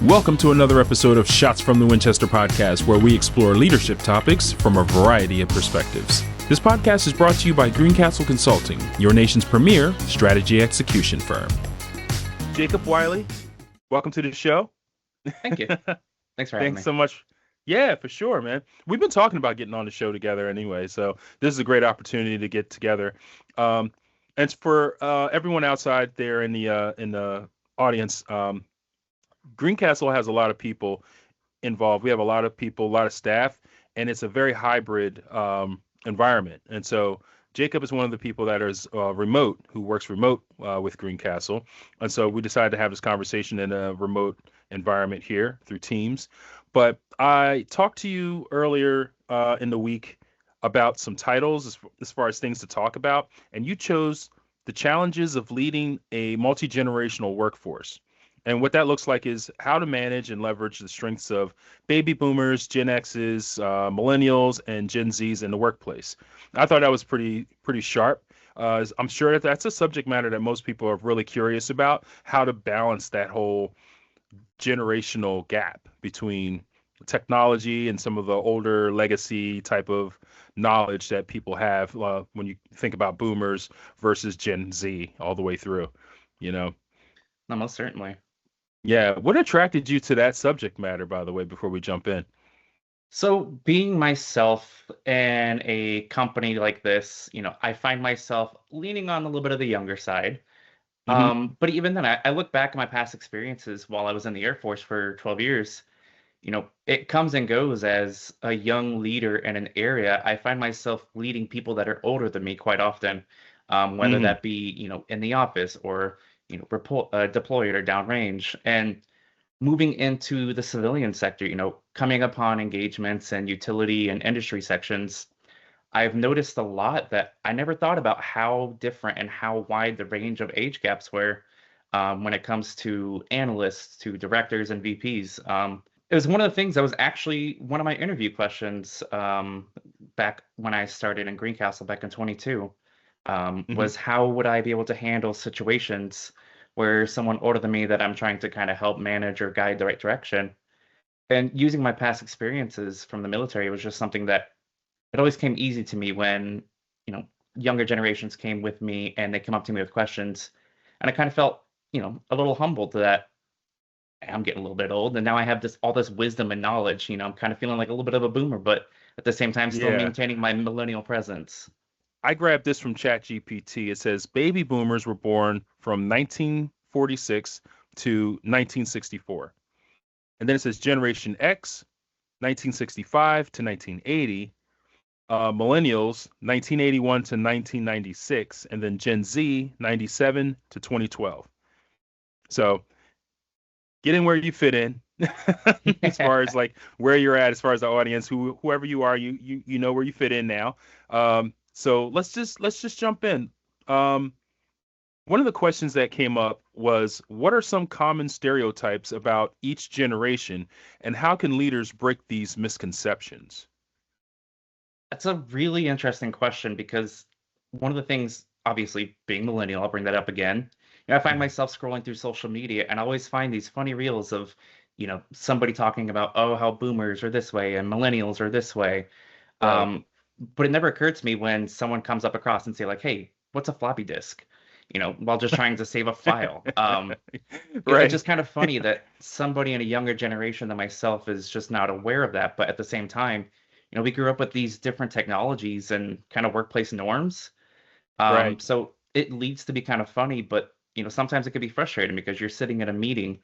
Welcome to another episode of Shots from the Winchester podcast, where we explore leadership topics from a variety of perspectives. This podcast is brought to you by Greencastle Consulting, your nation's premier strategy execution firm. Jacob Wiley, welcome to the show. Thank you. Thanks for having me. Thanks so much. Yeah, for sure, man. We've been talking about getting on the show together anyway, so this is a great opportunity to get together. And it's for everyone outside there in the audience. Greencastle has a lot of people involved. We have a lot of people, a lot of staff, and it's a very hybrid environment. And so Jacob is one of the people that is remote, who works remote with Greencastle. And so we decided to have this conversation in a remote environment here through Teams. But I talked to you earlier in the week about some titles as far as things to talk about, and you chose the challenges of leading a multi-generational workforce. And what that looks like is how to manage and leverage the strengths of baby boomers, Gen X's, millennials, and Gen Z's in the workplace. I thought that was pretty sharp. I'm sure that's a subject matter that most people are really curious about, how to balance that whole generational gap between technology and some of the older legacy type of knowledge that people have when you think about boomers versus Gen Z all the way through, you know? No, most certainly. Yeah. What attracted you to that subject matter, by the way, before we jump in? So being myself in a company like this, I find myself leaning on a little bit of the younger side. Hmm. But even then, I look back at my past experiences while I was in the Air Force for 12 years. It comes and goes as a young leader in an area. I find myself leading people that are older than me quite often, whether Hmm. that be, in the office or, deployed or downrange. And moving into the civilian sector, coming upon engagements and utility and industry sections, I've noticed a lot that I never thought about how different and how wide the range of age gaps were when it comes to analysts, to directors and VPs. It was one of the things that was actually one of my interview questions back when I started in Greencastle back in 22, Hmm. was how would I be able to handle situations where someone older than me that I'm trying to kind of help manage or guide the right direction. And using my past experiences from the military was just something that it always came easy to me when, younger generations came with me and they come up to me with questions. And I kind of felt, a little humbled that I'm getting a little bit old and now I have all this wisdom and knowledge. I'm kind of feeling like a little bit of a boomer, but at the same time still Yeah. maintaining my millennial presence. I grabbed this from ChatGPT. It says baby boomers were born from 1946 to 1964. And then it says Generation X, 1965 to 1980. Millennials, 1981 to 1996. And then Gen Z, 97 to 2012. So get in where you fit in as far as like where you're at, as far as the audience, whoever you are, you know where you fit in now. So let's just jump in. Um, One of the questions that came up was, what are some common stereotypes about each generation, and how can leaders break these misconceptions? That's a really interesting question because one of the things, obviously being millennial, I'll bring that up again. I find Mhm. myself scrolling through social media and I always find these funny reels of, somebody talking about, oh, how boomers are this way and millennials are this way. Right. Um, but it never occurred to me when someone comes up across and say like, hey, what's a floppy disk? While just trying to save a file. It's Right. just kind of funny that somebody in a younger generation than myself is just not aware of that. But at the same time, we grew up with these different technologies and kind of workplace norms. Right. So it leads to be kind of funny, but sometimes it can be frustrating because you're sitting in a meeting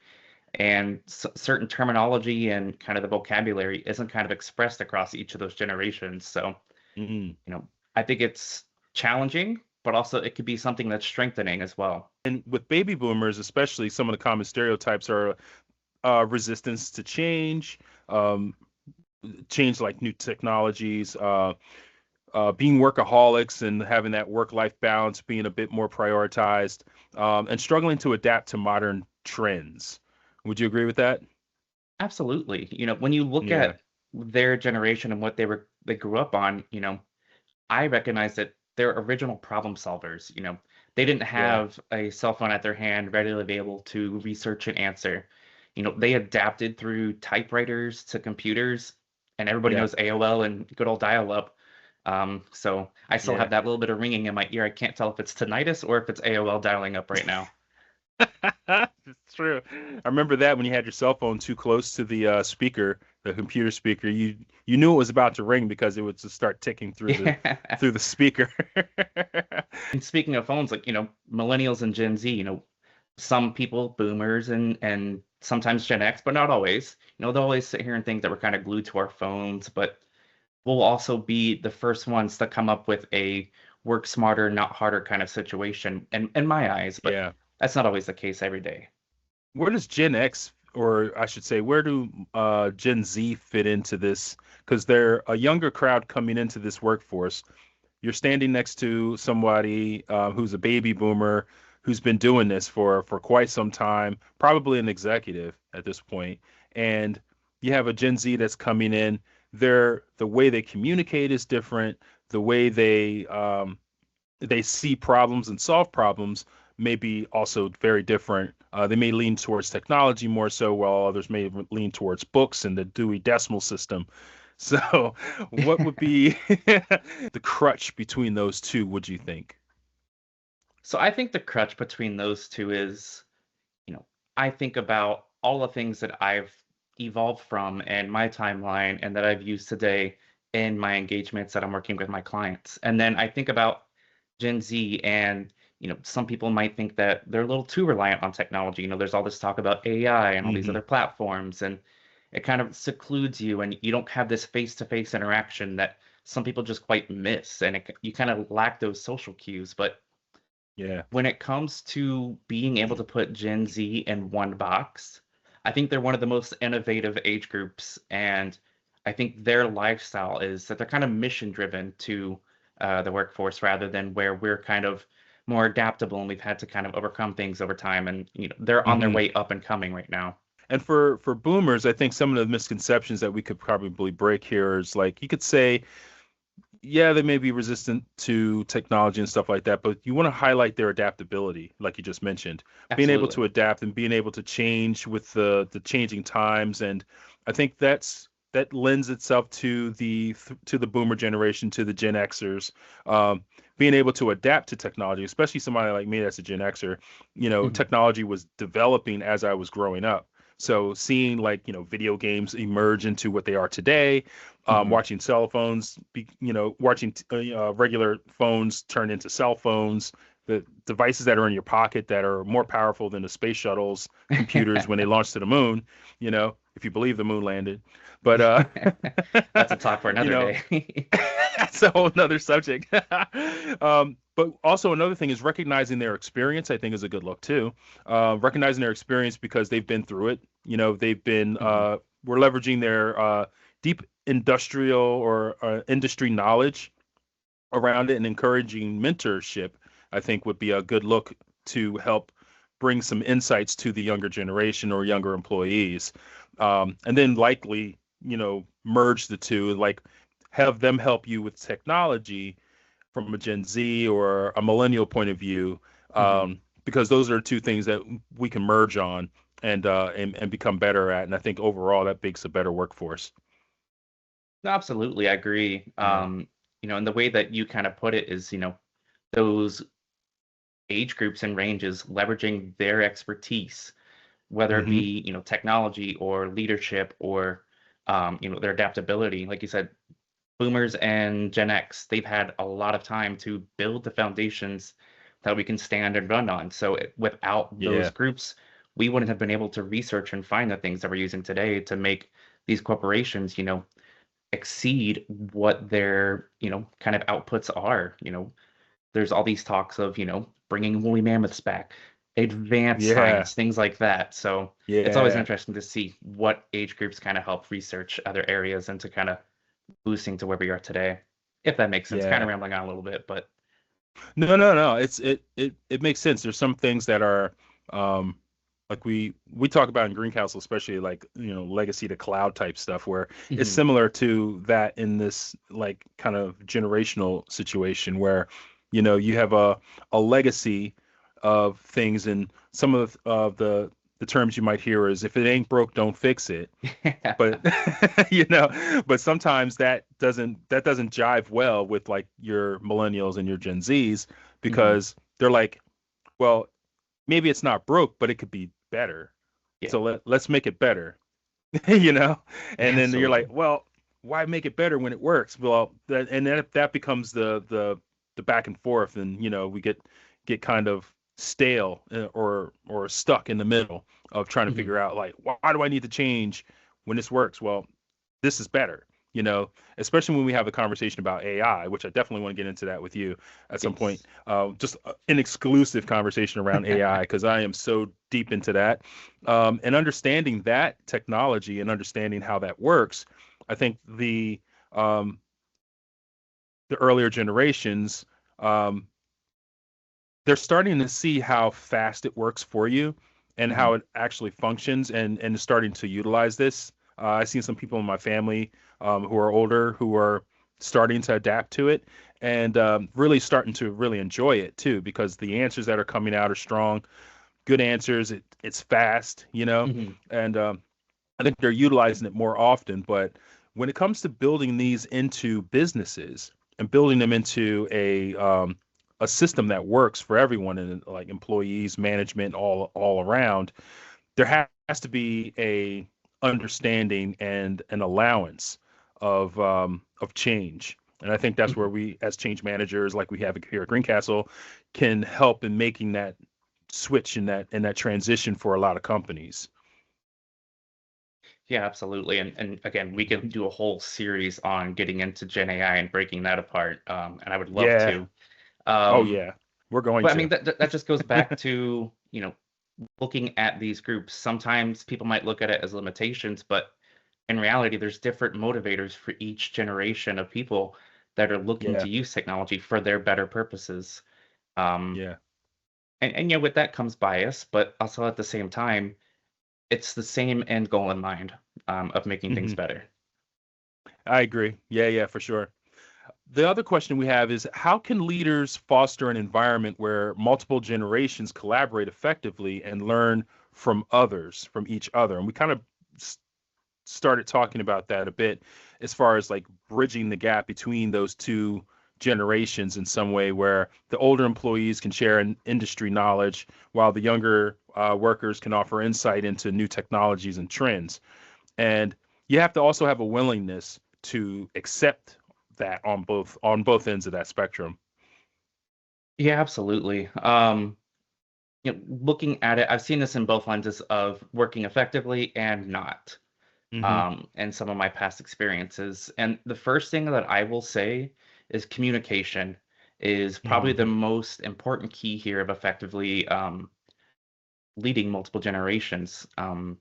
and certain terminology and kind of the vocabulary isn't kind of expressed across each of those generations. So, Mhm. I think it's challenging, but also it could be something that's strengthening as well. And with baby boomers, especially, some of the common stereotypes are resistance to change, um, change like new technologies, being workaholics and having that work-life balance being a bit more prioritized, and struggling to adapt to modern trends. Would you agree with that? Absolutely. When you look Yeah. at their generation and what they grew up on, I recognize that they're original problem solvers. They didn't Yeah. have a cell phone at their hand readily available to research and answer. they adapted through typewriters to computers, and everybody Yeah. knows AOL and good old dial-up. So I still Yeah. have that little bit of ringing in my ear. I can't tell if it's tinnitus or if it's AOL dialing up right now. It's true. I remember that when you had your cell phone too close to the speaker, the computer speaker, you knew it was about to ring because it would just start ticking Yeah. through the speaker. And speaking of phones, like, millennials and Gen Z, some people, boomers and sometimes Gen X, but not always, they'll always sit here and think that we're kind of glued to our phones, but we'll also be the first ones to come up with a work smarter, not harder kind of situation in my eyes, but Yeah. that's not always the case every day. Where does Gen X, or I should say, where do Gen Z fit into this? Because they're a younger crowd coming into this workforce. You're standing next to somebody who's a baby boomer who's been doing this for quite some time, probably an executive at this point, and you have a Gen Z that's coming in. The way they communicate is different. The way they see problems and solve problems may be also very different. They may lean towards technology more so, while others may lean towards books and the Dewey Decimal System. So, what would be the crutch between those two, would you think? So I think the crutch between those two is, you know, I think about all the things that I've evolved from and my timeline and that I've used today in my engagements that I'm working with my clients. And then I think about Gen Z and, some people might think that they're a little too reliant on technology. There's all this talk about AI and all these Hmm. other platforms, and it kind of secludes you and you don't have this face-to-face interaction that some people just quite miss. And you kind of lack those social cues. But Yeah. when it comes to being able to put Gen Z in one box, I think they're one of the most innovative age groups, and I think their lifestyle is that they're kind of mission driven to the workforce rather than where we're kind of more adaptable and we've had to kind of overcome things over time, and they're on their Hmm. way up and coming right now. And for boomers, I think some of the misconceptions that we could probably break here is like you could say, yeah, they may be resistant to technology and stuff like that, but you want to highlight their adaptability, like you just mentioned, being able Absolutely. to adapt and being able to change with the changing times. And I think that lends itself to the boomer generation, to the Gen Xers, being able to adapt to technology, especially somebody like me that's a Gen Xer. Mhm. Technology was developing as I was growing up. So seeing like, video games emerge into what they are today, Mhm. watching cell phones, watching regular phones turn into cell phones, the devices that are in your pocket that are more powerful than the space shuttles, computers when they launched to the moon, if you believe the moon landed. But, That's a talk for you another know, day. that's a whole nother subject. But also another thing is recognizing their experience, I think is a good look too. Recognizing their experience because they've been through it. They've been, Mhm. we're leveraging their deep industrial or industry knowledge around it, and encouraging mentorship, I think would be a good look to help bring some insights to the younger generation or younger employees. And then likely, merge the two, like have them help you with technology from a Gen Z or a millennial point of view, Mhm. because those are two things that we can merge on and become better at. And I think overall that makes a better workforce. No, absolutely, I agree. Yeah. And the way that you kind of put it is, those age groups and ranges leveraging their expertise, whether it Hmm. be, technology or leadership or, their adaptability. Like you said, boomers and Gen X, they've had a lot of time to build the foundations that we can stand and run on. So without those Yeah. groups, we wouldn't have been able to research and find the things that we're using today to make these corporations, exceed what their, kind of outputs are. There's all these talks of, bringing woolly mammoths back, advanced Yeah. science, things like that. So it's always Yeah. interesting to see what age groups kind of help research other areas and to kind of boosting to where we are today. If that makes sense. Kind of Yeah. rambling on a little bit, but No, no, no. It makes sense. There's some things that are um like we talk about in Green Council, especially like, legacy to cloud type stuff where it's mhm, similar to that in this like kind of generational situation where, you have a legacy of things, and some of the the terms you might hear is if it ain't broke, don't fix it. Yeah. But but sometimes that doesn't jive well with like your millennials and your Gen Zs Mhm. because they're like, well, maybe it's not broke, but it could be better. Yeah, So let's make it better, you know? yeah, And then you're like, absolutely. well, why make it better when it works? Well, and then that becomes the back and forth, and we get kind of stale or stuck in the middle of trying to Mhm. figure out like why do I need to change when this works? Well, this is better, especially when we have a conversation about AI, which I definitely want to get into that with you at some point. Yes. Just an exclusive conversation around AI because I am so deep into that. And understanding that technology and understanding how that works, I think um, the earlier generations, um, they're starting to see how fast it works for you and Mhm. how it actually functions and starting to utilize this. I've seen some people in my family who are older who are starting to adapt to it and really starting to really enjoy it too because the answers that are coming out are strong, good answers. It's fast, Mhm. and I think they're utilizing it more often. But when it comes to building these into businesses and building them into a system that works for everyone and like employees, management, all around, there has to be a understanding and an allowance of change. And I think that's where Mhm. we, as change managers, like we have here at Greencastle, can help in making that switch in that transition for a lot of companies. Yeah, absolutely. And again, we can Mhm. do a whole series on getting into Gen AI and breaking that apart. And I would love Yeah. to. Oh Um, yeah. We're going but I mean, to. that just goes back to, looking at these groups. Sometimes people might look at it as limitations, but in reality, there's different motivators for each generation of people that are looking Yeah. to use technology for their better purposes. Um, Yeah. and with that comes bias, but also at the same time, it's the same end goal in mind, of making things Hmm. better. I agree. Yeah, yeah, for sure. The other question we have is how can leaders foster an environment where multiple generations collaborate effectively and learn from others, from each other? And we kind of started talking about that a bit as far as like bridging the gap between those two generations in some way where the older employees can share an industry knowledge while the younger workers can offer insight into new technologies and trends. And you have to also have a willingness to accept that on both ends of that spectrum. Yeah, absolutely. Looking at it, I've seen this in both lenses of working effectively and not, Hmm. in some of my past experiences. And the first thing that I will say is communication is probably the Hmm. most important key here of effectively leading multiple generations.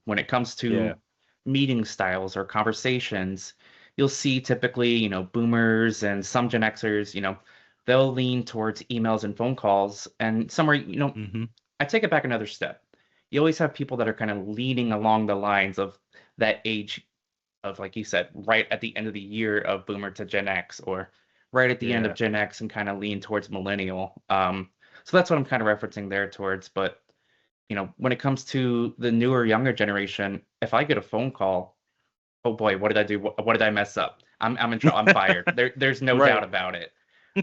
When it comes Yeah. to meeting styles or conversations, you'll see typically, boomers and some Gen Xers, they'll lean towards emails and phone calls. And somewhere, Hmm. I take it back another step. You always have people that are kind of leaning along the lines of that age of, like you said, right at the end of the year of boomer to Gen X, or right at the end of Yeah. Gen X and kind of lean towards millennial. So that's what I'm kind of referencing there towards. But when it comes to the newer, younger generation, if I get a phone call, oh boy, what did I do? What did I mess up? I'm in trouble. I'm fired. There's no doubt Right. about it.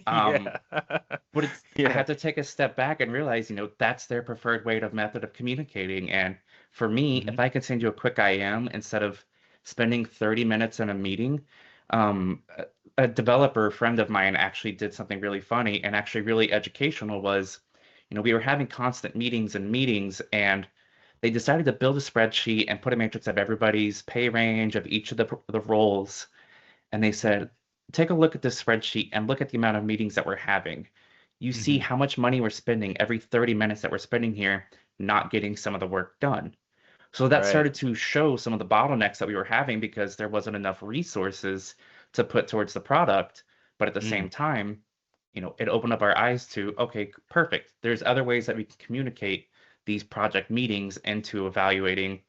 Um, Yeah. but I Yeah. had to take a step back and realize, that's their preferred way of method of communicating. And for me, Hmm. if I can send you a quick IM instead of spending 30 minutes in a meeting, a developer friend of mine actually did something really funny and actually really educational was, we were having constant meetings and meetings, and they decided to build a spreadsheet and put a matrix of everybody's pay range of each of the roles. And they said, take a look at this spreadsheet and look at the amount of meetings that we're having. You see Hmm. how much money we're spending every 30 minutes that we're spending here not getting some of the work done. So that Right. started to show some of the bottlenecks that we were having because there wasn't enough resources to put towards the product. But at the Mm. same time, it opened up our eyes to, okay, perfect. There's other ways that we can communicate these project meetings into evaluating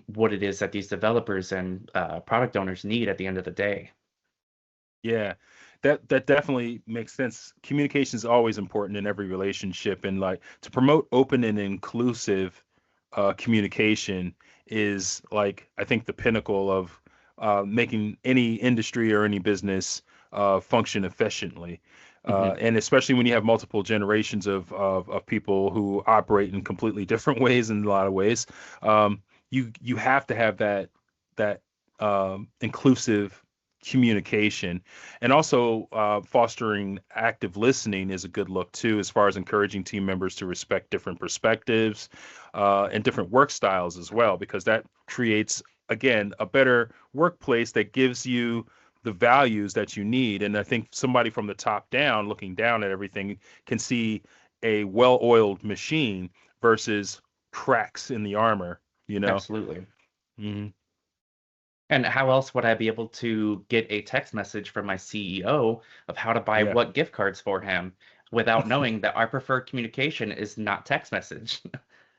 what it is that these developers and product owners need at the end of the day. Yeah, that definitely makes sense. Communication is always important in every relationship, and like to promote open and inclusive communication is like, I think, the pinnacle of making any industry or any business function efficiently. Hmm. And especially when you have multiple generations of people who operate in completely different ways in a lot of ways, you have to have that inclusive communication, and also fostering active listening is a good look too, as far as encouraging team members to respect different perspectives and different work styles as well, because that creates, again, a better workplace that gives you the values that you need. And I think somebody from the top down, looking down at everything, can see a well-oiled machine versus cracks in the armor, you know? Absolutely. Hmm. And how else would I be able to get a text message from my CEO of how to buy Yeah. what gift cards for him without knowing that our preferred communication is not text message?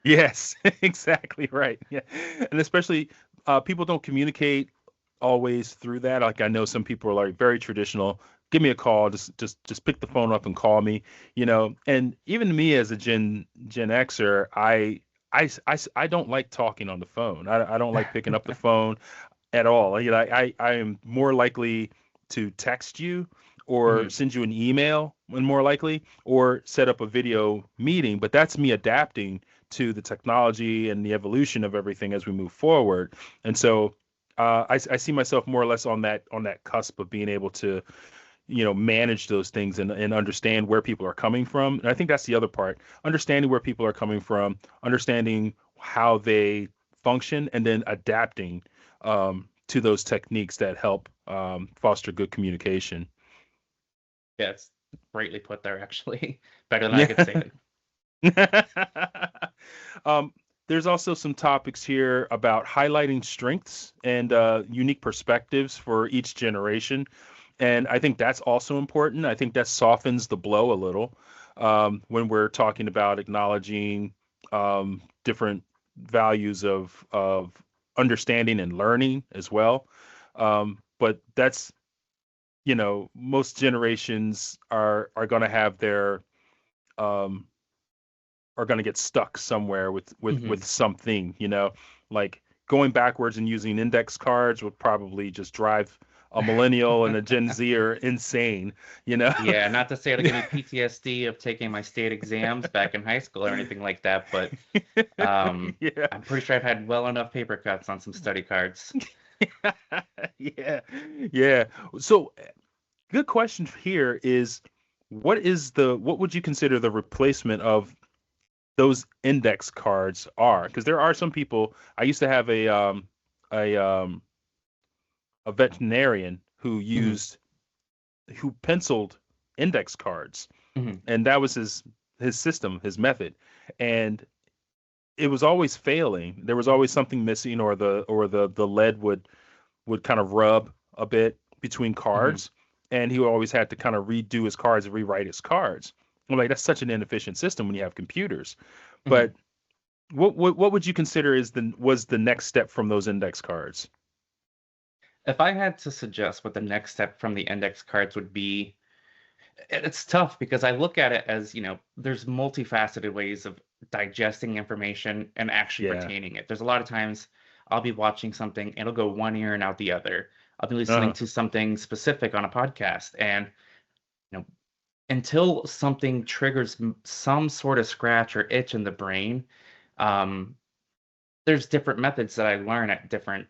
Yes, exactly right. Yeah. And especially people don't communicate always through that. Like, I know some people are like very traditional. Give me a call, just pick the phone up and call me, you know. And even me as a Gen Xer, I don't like talking on the phone. I don't like picking up the phone at all. You know, I am more likely to text you or Mhm, send you an email when more likely, or set up a video meeting. But that's me adapting to the technology and the evolution of everything as we move forward. And so I see myself more or less on that cusp of being able to, you know, manage those things and understand where people are coming from. And I think that's the other part, understanding where people are coming from, understanding how they function, and then adapting to those techniques that help foster good communication. yeah, it's greatly put there, actually. Better than I could say Yeah. it. um, there's also some topics here about highlighting strengths and unique perspectives for each generation. And I think that's also important. I think that softens the blow a little when we're talking about acknowledging different values of understanding and learning as well. But that's, you know, most generations are going to have their um, are going to get stuck somewhere with Mhm. something, you know, like going backwards and using index cards would probably just drive a millennial and a Gen Zer insane, you know. Yeah, not to say it'll give me PTSD of taking my state exams back in high school or anything like that, but Yeah. I'm pretty sure I've had well enough paper cuts on some study cards. Yeah. Yeah. So good question here is, what would you consider the replacement of those index cards are? Because there are some people. I used to have a a veterinarian who Hmm. penciled index cards, Hmm. and that was his system, his method, and it was always failing. There was always something missing, or the lead would kind of rub a bit between Hmm. cards, and he always had to kind of redo his cards and rewrite his cards. I'm like, that's such an inefficient system when you have computers. Hmm. But what would you consider is the next step from those index cards? If I had to suggest what the next step from the index cards would be, it's tough because I look at it as, there's multifaceted ways of digesting information and actually Yeah. retaining it. There's a lot of times I'll be watching something, it'll go one ear and out the other. I'll be listening Uh-huh. to something specific on a podcast, and you know, until something triggers some sort of scratch or itch in the brain, um, there's different methods that I learn at different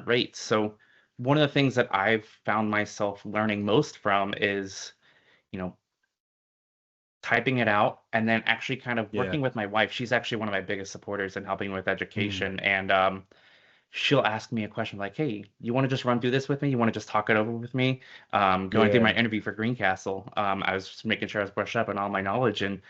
rates. So one of the things that I've found myself learning most from is, you know, typing it out and then actually kind of Yeah. working with my wife. She's actually one of my biggest supporters in helping with Mm. education. And she'll ask me a question like, "Hey, you want to just run through this with me? You want to just talk it over with me?" Going through my Yeah. interview for Greencastle, I was just making sure I was brushed up on all my knowledge. And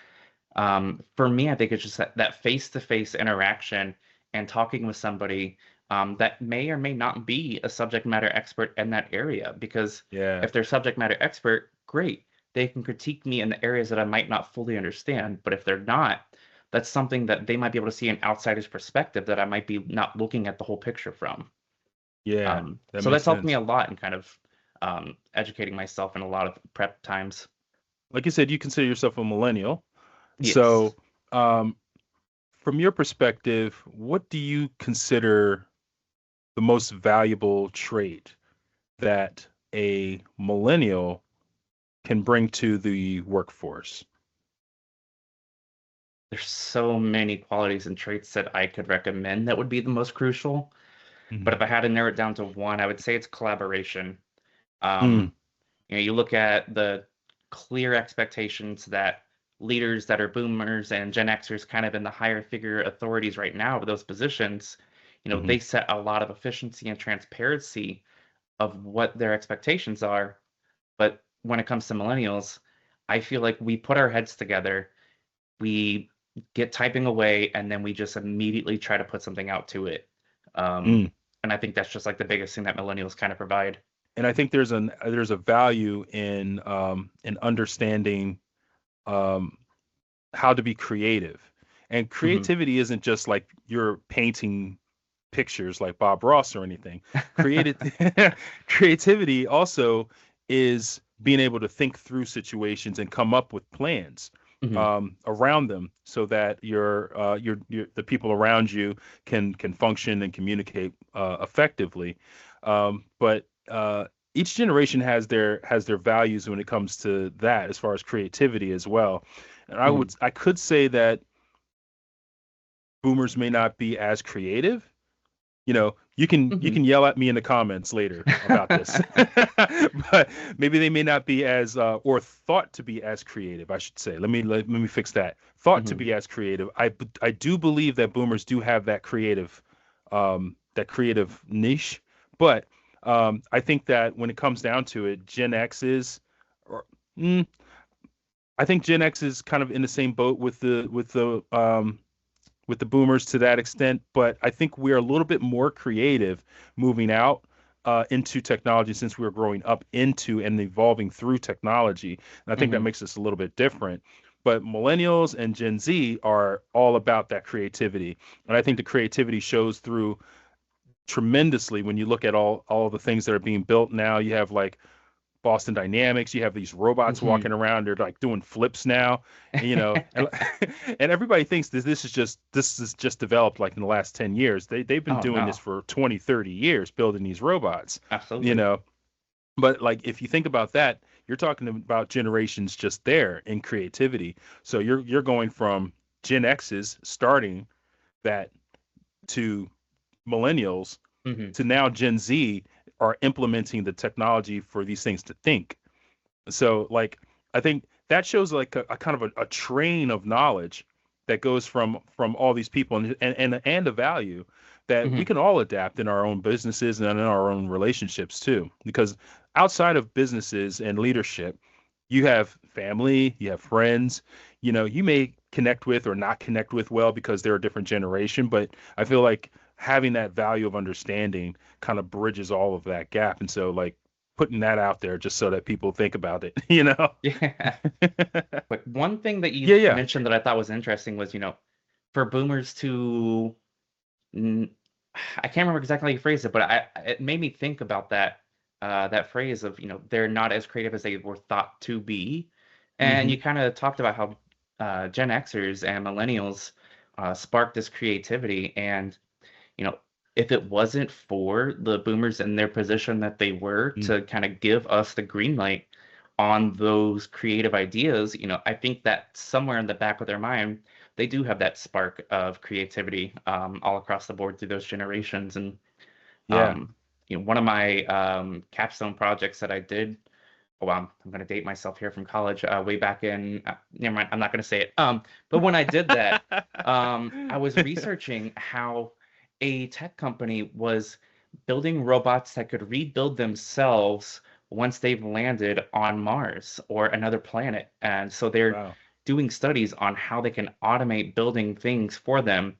for me, I think it's just that face-to-face interaction and talking with somebody that may or may not be a subject matter expert in that area. Because Yeah. if they're subject matter expert, great. They can critique me in the areas that I might not fully understand. But if they're not, that's something that they might be able to see an outsider's perspective that I might be not looking at the whole picture from. Yeah. That So makes that's helped me sense. a lot in kind of educating myself in a lot of prep times. Like you said, you consider yourself a millennial. Yes. So, um, from your perspective, what do you consider the most valuable trait that a millennial can bring to the workforce? There's so many qualities and traits that I could recommend that would be the most crucial. But Hmm. if I had to narrow it down to one, I would say it's collaboration. Mm, Um, you look at the clear expectations that leaders that are boomers and Gen Xers kind of in the higher figure authorities right now of those positions, hmm. they set a lot of efficiency and transparency of what their expectations are. But when it comes to millennials, I feel like we put our heads together, we get typing away, and then we just immediately try to put something out to it. Um, Mm. and I think that's just like the biggest thing that millennials kind of provide. And I think there's a value in understanding um, how to be creative. And Hmm. creativity isn't just like you're painting pictures like Bob Ross or anything. Creative creativity also is being able to think through situations and come up with plans Hmm. around them so that your the people around you can function and communicate effectively. But each generation has their values when it comes to that as far as creativity as well. And Hmm. I could say that boomers may not be as creative. You Hmm. can yell at me in the comments later about this, but maybe they may not be as or thought to be as creative, I should say. Let me fix that. Thought to Hmm. be as creative. I do believe that boomers do have that creative niche, but I think that when it comes down to it, Gen X is, or mm, I think Gen X is kind of in the same boat with the boomers to that extent, but I think we're a little bit more creative moving out into technology since we were growing up into and evolving through technology. And I think that Hmm. makes us a little bit different. But millennials and Gen Z are all about that creativity. And I think the creativity shows through tremendously when you look at all the things that are being built now. You have like Boston Dynamics. You have these robots Hmm. walking around. They're like doing flips now, and and everybody thinks that this is just developed like in the last 10 years. They've been Oh doing this no, for 20, 30 years building these robots, you absolutely. know. But like if you think about that, you're talking about generations just there in creativity. So you're going from Gen X's starting that to millennials Hmm. to now Gen Z are implementing the technology for these things to think. So like I think that shows like a kind of a train of knowledge that goes from all these people and a value that we Hmm. can all adapt in our own businesses and in our own relationships too. Because outside of businesses and leadership, you have family, you have friends, you may connect with or not connect with well because they're a different generation, but I feel like having that value of understanding kind of bridges all of that gap. And so like putting that out there just so that people think about it, you know? Yeah. But one thing that Yeah, you yeah. mentioned that I thought was interesting was, for boomers to, mm, I can't remember exactly how you phrased it, but it made me think about that phrase of, they're not as creative as they were thought to be. And Hmm. you kind of talked about how Gen Xers and millennials sparked this creativity. And you know, if it wasn't for the boomers in their position that they were Mm. to kind of give us the green light on those creative ideas, I think that somewhere in the back of their mind, they do have that spark of creativity all across the board through those generations. And Yeah. um, one of my capstone projects that I did, oh, I'm going to date myself here from college, way back in, never mind, I'm not going to say it. But when I did that, I was researching how a tech company was building robots that could rebuild themselves once they've landed on Mars or another planet. And so they're Wow. doing studies on how they can automate building things for them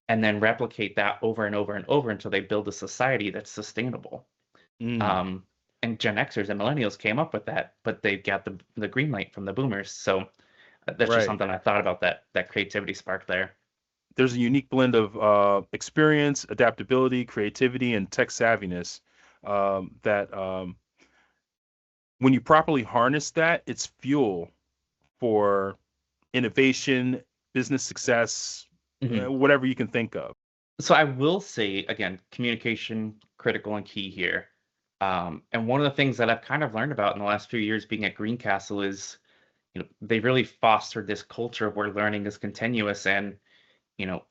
and then replicate that over and over and over until they build a society that's sustainable. Mm. Um, and Gen Xers and millennials came up with that, but they've got the green light from the boomers. So that's just Right. something I thought about that creativity spark there. There's a unique blend of experience, adaptability, creativity, and tech savviness that when you properly harness that, it's fuel for innovation, business success. Mhm. whatever you can think of. So I will say again, communication critical and key here. And one of the things that I've kind of learned about in the last few years being at Greencastle is, they really fostered this culture where learning is continuous. And, you know,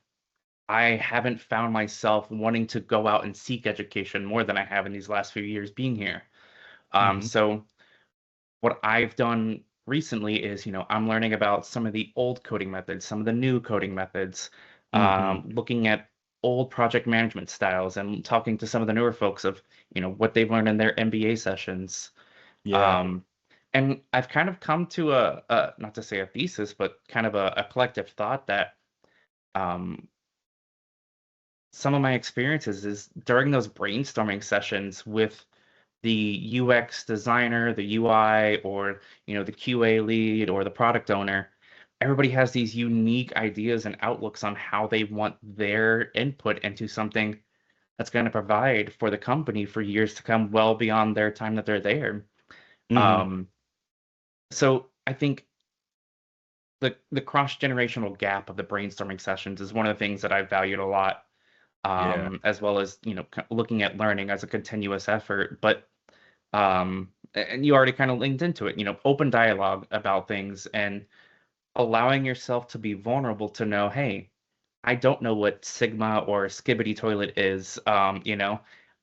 I haven't found myself wanting to go out and seek education more than I have in these last few years being here. Hmm. So what I've done recently is, I'm learning about some of the old coding methods, some of the new coding methods, Hmm. looking at old project management styles and talking to some of the newer folks of, what they've learned in their MBA sessions. Yeah. Um, and I've kind of come to not to say a thesis, but kind of a collective thought that um, some of my experiences is during those brainstorming sessions with the UX designer, the UI, or the QA lead or the product owner, everybody has these unique ideas and outlooks on how they want their input into something that's going to provide for the company for years to come, well beyond their time that they're there. Hmm. Um, so I think the cross generational gap of the brainstorming sessions is one of the things that I valued a lot, Yeah. as well as looking at learning as a continuous effort. But and you already kind of linked into it, open dialogue about things and allowing yourself to be vulnerable to know, hey, I don't know what Sigma or Skibbity toilet is.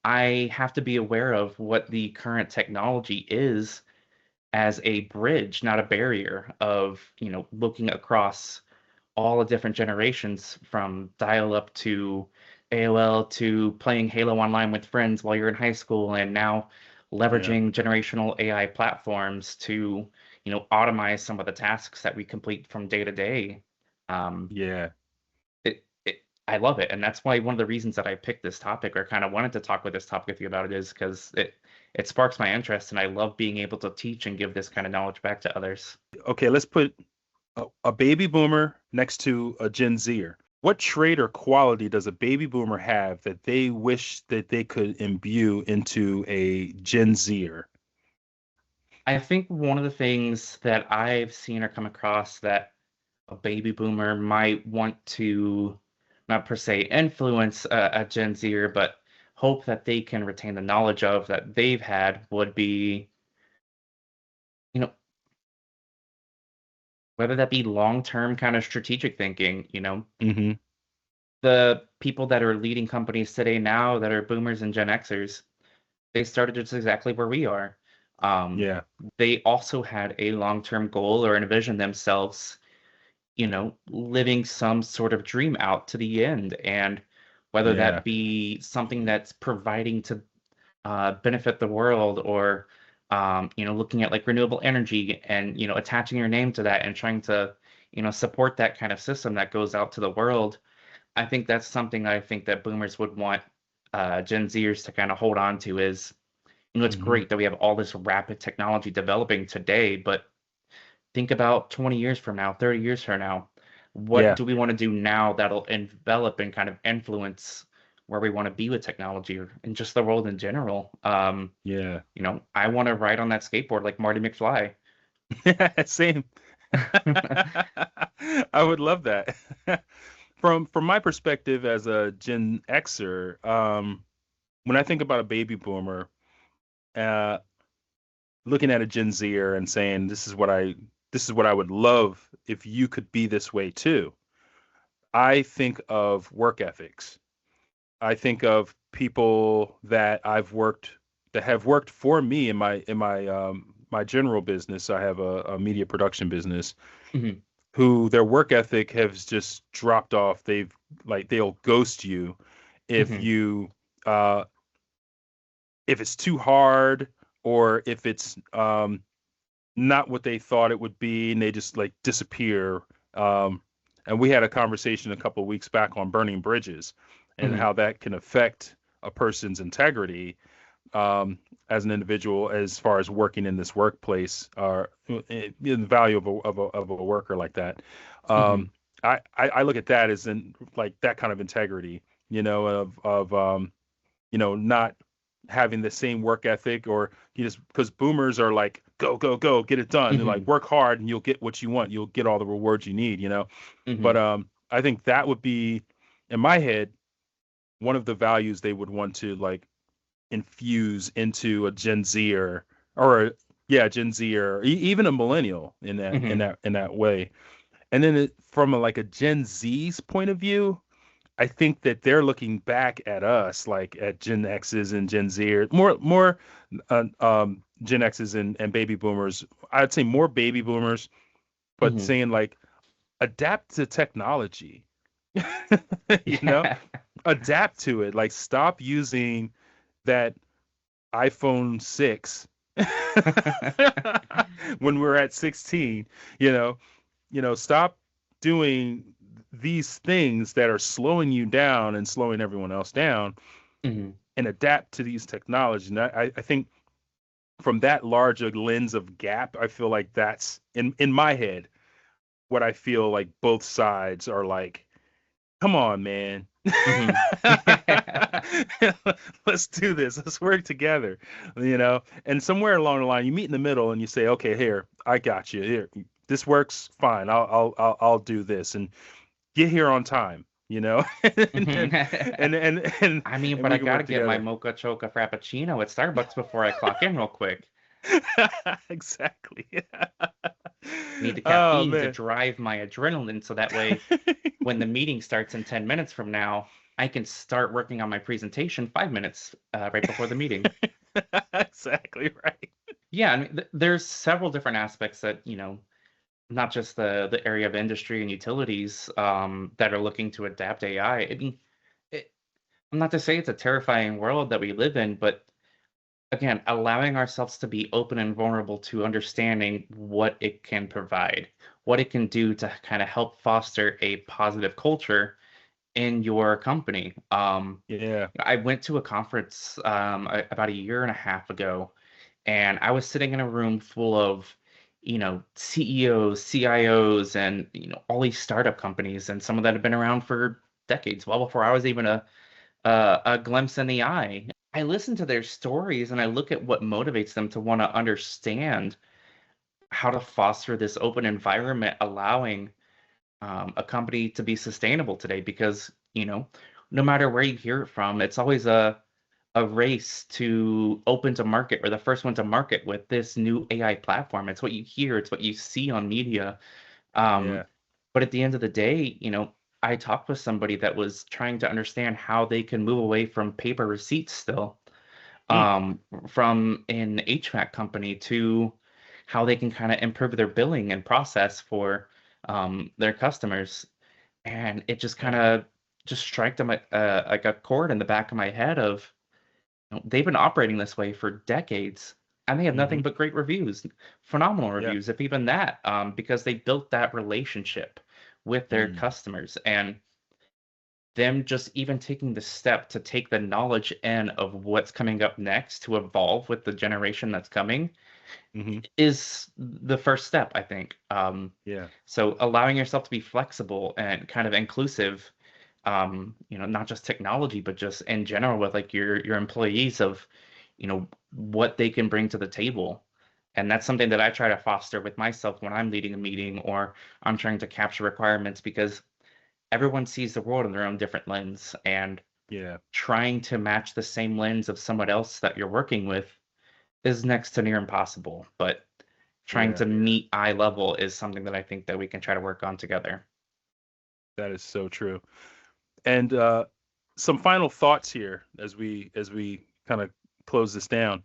I have to be aware of what the current technology is as a bridge, not a barrier of, looking across all the different generations from dial up to AOL to playing Halo Online with friends while you're in high school, and now Yeah. leveraging generational AI platforms to, automate some of the tasks that we complete from day to day. Um, Yeah. I love it, and that's why one of the reasons that I picked this topic or kind of wanted to talk with this topic with you about it is because it sparks my interest, and I love being able to teach and give this kind of knowledge back to others. Okay, let's put a baby boomer next to a Gen Zer. What trait or quality does a baby boomer have that they wish that they could imbue into a Gen Zer? I think one of the things that I've seen or come across that a baby boomer might want to, not per se influence a Gen Zer, but hope that they can retain the knowledge of that they've had would be, you know, whether that be long-term kind of strategic thinking, Hmm. the people that are leading companies today now that are boomers and Gen Xers, they started just exactly where we are. Um, Yeah. they also had a long-term goal or envision themselves, living some sort of dream out to the end. And whether Yeah. that be something that's providing to benefit the world or, looking at like renewable energy and, attaching your name to that and trying to, support that kind of system that goes out to the world. I think that's something I think that boomers would want Gen Zers to kind of hold on to is, it's Hmm. great that we have all this rapid technology developing today, but think about 20 years from now, 30 years from now. What Yeah. do we want to do now that'll envelop and kind of influence where we want to be with technology or in just the world in general? Yeah. I want to ride on that skateboard like Marty McFly. Same. I would love that. From my perspective as a Gen Xer, when I think about a baby boomer, uh, looking at a Gen Zer and saying, this is what I would love if you could be this way too. I think of work ethics. I think of people that have worked for me in my general business. I have a media production business Mhm, who their work ethic has just dropped off. They'll ghost you if mhm, you uh if it's too hard or if it's not what they thought it would be, and they just like disappear. Um, and we had a conversation a couple of weeks back on burning bridges and mhm, how that can affect a person's integrity as an individual, as far as working in this workplace, or the value of a worker like that. mhm, Um, I look at that as in like that kind of integrity, not having the same work ethic, or you just because boomers are like go go go get it done. They're like mhm, work hard and you'll get what you want. You'll get all the rewards you need. But mhm, I think that would be, in my head, one of the values they would want to like infuse into a Gen Z or yeah, Gen Z or even a millennial in Hmm. that way. And then from like a Gen Z's point of view, I think that they're looking back at us like at Gen X's and Gen Z or more Gen X's and baby boomers. I'd say more baby boomers, but Hmm. saying like adapt to technology. You know, Yeah. adapt to it. Like stop using that iPhone 6 when we're at 16, you know, stop doing these things that are slowing you down and slowing everyone else down Hmm. and adapt to these technologies. And I think from that larger lens of gap, I feel like that's in my head what I feel like both sides are like, come on, man. Hmm. Let's do this. Let's work together, And somewhere along the line, you meet in the middle and you say, "Okay, here, I got you. Here, this works fine. I'll do this and get here on time." and Hmm. and and I mean, and but we I can gotta work get my together. mocha choca frappuccino at Starbucks before I clock in real quick. Exactly. Need the Oh caffeine to man. drive my adrenaline so that way when the meeting starts in 10 minutes from now, I can start working on my presentation 5 minutes right before the meeting. Exactly right. Yeah, I mean, there's several different aspects that, not just the area of industry and utilities that are looking to adapt AI. I mean, it, I'm not to say it's a terrifying world that we live in, but again, allowing ourselves to be open and vulnerable to understanding what it can provide, what it can do to kind of help foster a positive culture in your company. Yeah. I went to a conference about a year and a half ago, and I was sitting in a room full of, CEOs, CIOs, and all these startup companies, and some of that have been around for decades, well before I was even a glimpse in the eye. I listen to their stories and I look at what motivates them to want to understand how to foster this open environment, allowing a company to be sustainable today. Because no matter where you hear it from, it's always a race to open to market or the first one to market with this new AI platform. It's what you hear, it's what you see on media. Um, Yeah. but at the end of the day, I talked with somebody that was trying to understand how they can move away from paper receipts still, Mm, from an HVAC company to how they can kind of improve their billing and process for their customers. And it just kind yeah. of just struck them like a chord in the back of my head of, they've been operating this way for decades, and they have Hmm. nothing but great reviews, phenomenal Yeah. reviews, if even that, because they built that relationship with their Mm, customers. And them just even taking the step to take the knowledge in of what's coming up next to evolve with the generation that's coming hmm. is the first step, I think. Yeah. So allowing yourself to be flexible and kind of inclusive, not just technology, but just in general with like your employees of, what they can bring to the table. And that's something that I try to foster with myself when I'm leading a meeting or I'm trying to capture requirements, because everyone sees the world in their own different lens, and Yeah. trying to match the same lens of someone else that you're working with is next to near impossible. But trying Yeah. to meet eye level is something that I think that we can try to work on together. That is so true. And some final thoughts here as we kind of close this down.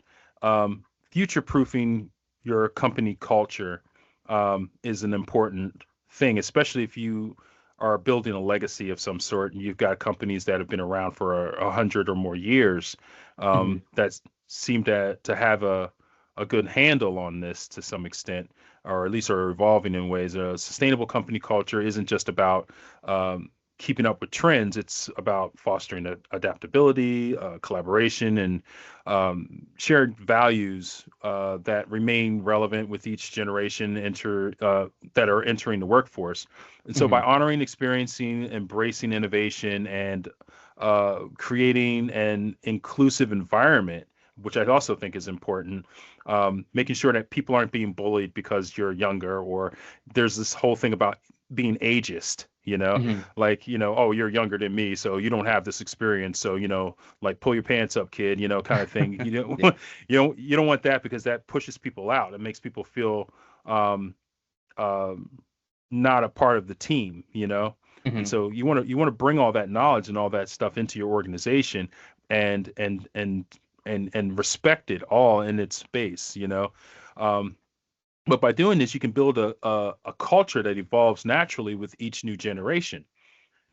Future proofing your company culture is an important thing, especially if you are building a legacy of some sort and you've got companies that have been around for 100 or more years Hmm. that seem to have a good handle on this to some extent, or at least are evolving in ways. A sustainable company culture isn't just about keeping up with trends. It's about fostering adaptability, collaboration, and shared values that remain relevant with each generation that are entering the workforce. And so, by Hmm. honoring, experiencing, embracing innovation, and creating an inclusive environment, which I also think is important, making sure that people aren't being bullied because you're younger, or there's this whole thing about being ageist, you know, Hmm. like, oh, you're younger than me, so you don't have this experience. So, like pull your pants up, kid, kind of thing. You know, Yeah. you don't want that because that pushes people out. It makes people feel um, um, not a part of the team. And Hmm. so you want to bring all that knowledge and all that stuff into your organization and respect it all in its space. Um, but by doing this, you can build a culture that evolves naturally with each new generation.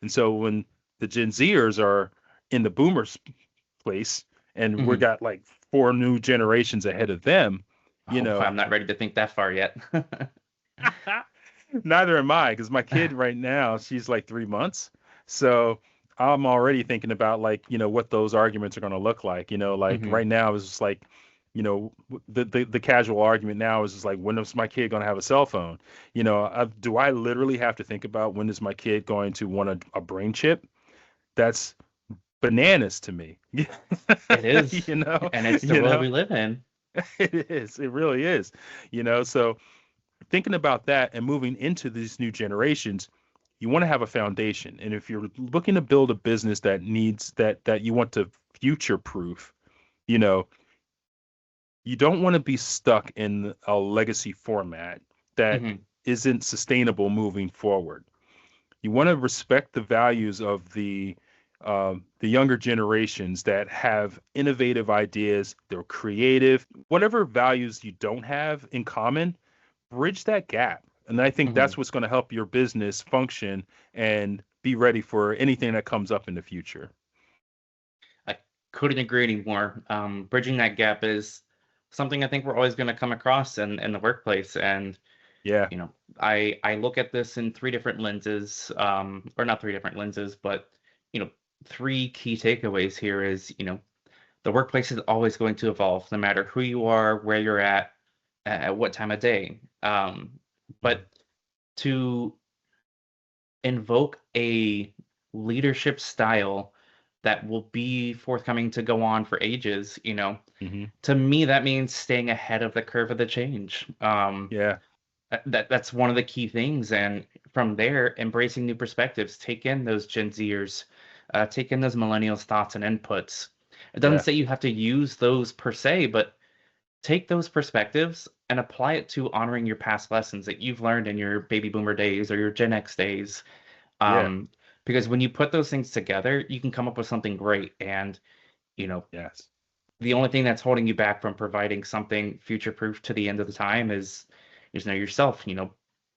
And so when the Gen Zers are in the boomers place and we Hmm. got like four new generations ahead of them, you Oh, know, I'm not ready to think that far yet. neither am I, because my kid right now, she's like 3 months. So I'm already thinking about like, what those arguments are going to look like. Like Hmm. right now it's just like, the casual argument now is just like, when is my kid going to have a cell phone? Do I literally have to think about when is my kid going to want a brain chip? That's bananas to me. It is, you know, and it's the you world know, we live in. it is. It really is. So thinking about that and moving into these new generations, you want to have a foundation. And if you're looking to build a business that needs that you want to future proof, you know, you don't want to be stuck in a legacy format that Hmm. isn't sustainable moving forward. You want to respect the values of the younger generations that have innovative ideas, they're creative, whatever values you don't have in common, bridge that gap. And I think Hmm. that's what's going to help your business function and be ready for anything that comes up in the future. I couldn't agree anymore. Bridging that gap is something I think we're always going to come across in the workplace. And, Yeah. I look at this in three different lenses, or not three different lenses, but, you know, three key takeaways here is, the workplace is always going to evolve no matter who you are, where you're at what time of day. Mhm. But to invoke a leadership style that will be forthcoming to go on for ages, Mhm. to me that means staying ahead of the curve of the change. Yeah. That's one of the key things, and from there, embracing new perspectives, take in those Gen Zers, take in those millennials' thoughts and inputs. It doesn't Yeah. say you have to use those per se, but take those perspectives and apply it to honoring your past lessons that you've learned in your baby boomer days or your Gen X days. Yeah. Um, because when you put those things together, you can come up with something great. And, you know, Yes. the only thing that's holding you back from providing something future proof to the end of the time is know yourself,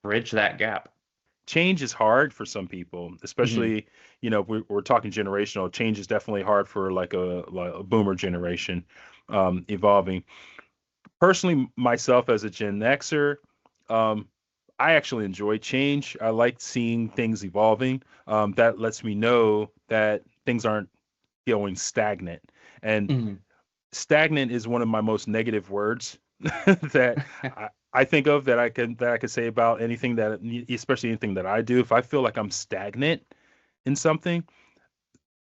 bridge that gap. Change is hard for some people, Hmm. especially, if we're talking generational. Change is definitely hard for like a boomer generation evolving. Personally, myself as a Gen Xer, um, I actually enjoy change. I like seeing things evolving. That lets me know that things aren't going stagnant. And Hmm. stagnant is one of my most negative words that I think of that I can say about anything that, especially anything that I do. If I feel like I'm stagnant in something,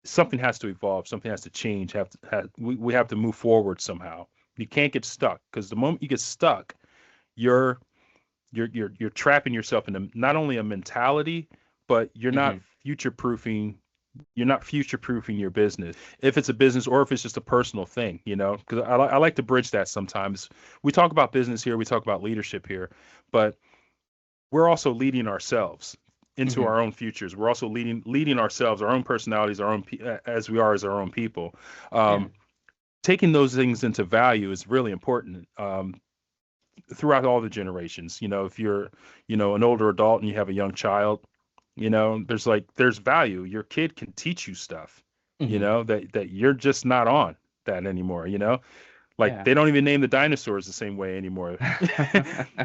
something has to evolve, something has to change. We have to move forward somehow. You can't get stuck, because the moment you get stuck, you're you're trapping yourself in not only a mentality, but Hmm. you're not future proofing your business, if it's a business or if it's just a personal thing, because I like to bridge that sometimes. We talk about business here, we talk about leadership here, but we're also leading ourselves into Hmm. our own futures. We're also leading ourselves, our own personalities, as we are as our own people. Yeah. um, Taking those things into value is really important, throughout all the generations. If you're, an older adult and you have a young child, there's value. Your kid can teach you stuff, Hmm. that you're just not on that anymore. Like Yeah. they don't even name the dinosaurs the same way anymore.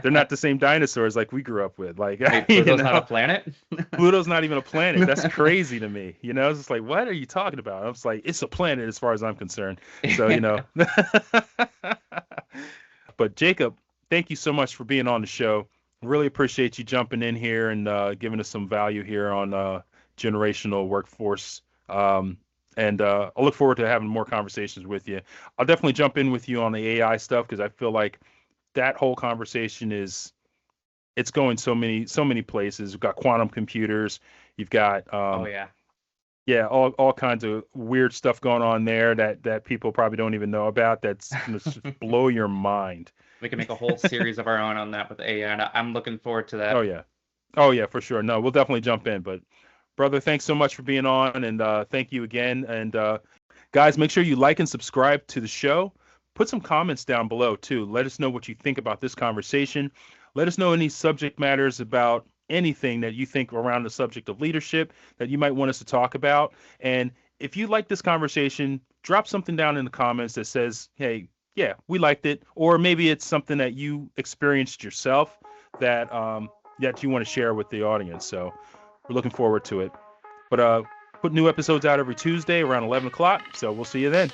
They're not the same dinosaurs like we grew up with. Like, Wait, Pluto's not a planet? Pluto's not even a planet. That's crazy to me. It's just like, what are you talking about? I'm just like, it's a planet as far as I'm concerned. So, but Jacob, thank you so much for being on the show. Really appreciate you jumping in here and giving us some value here on generational workforce. Um, and I look forward to having more conversations with you. I'll definitely jump in with you on the AI stuff, because I feel like that whole conversation is it's going so many places. You've got quantum computers. You've got Oh yeah. yeah, all kinds of weird stuff going on there that people probably don't even know about. That's gonna just blow your mind. We can make a whole series of our own on that with AI, and I'm looking forward to Oh that. yeah. Oh yeah, for sure. No, we'll definitely jump in. But brother, thanks so much for being on, and thank you again. And guys, make sure you like and subscribe to the show. Put some comments down below too. Let us know what you think about this conversation. Let us know any subject matters about anything that you think around the subject of leadership that you might want us to talk about. And if you like this conversation, drop something down in the comments that says, "Hey, yeah, we liked it," or maybe it's something that you experienced yourself that you want to share with the audience. So we're looking forward to it. But put new episodes out every Tuesday around 11 o'clock. So we'll see you then.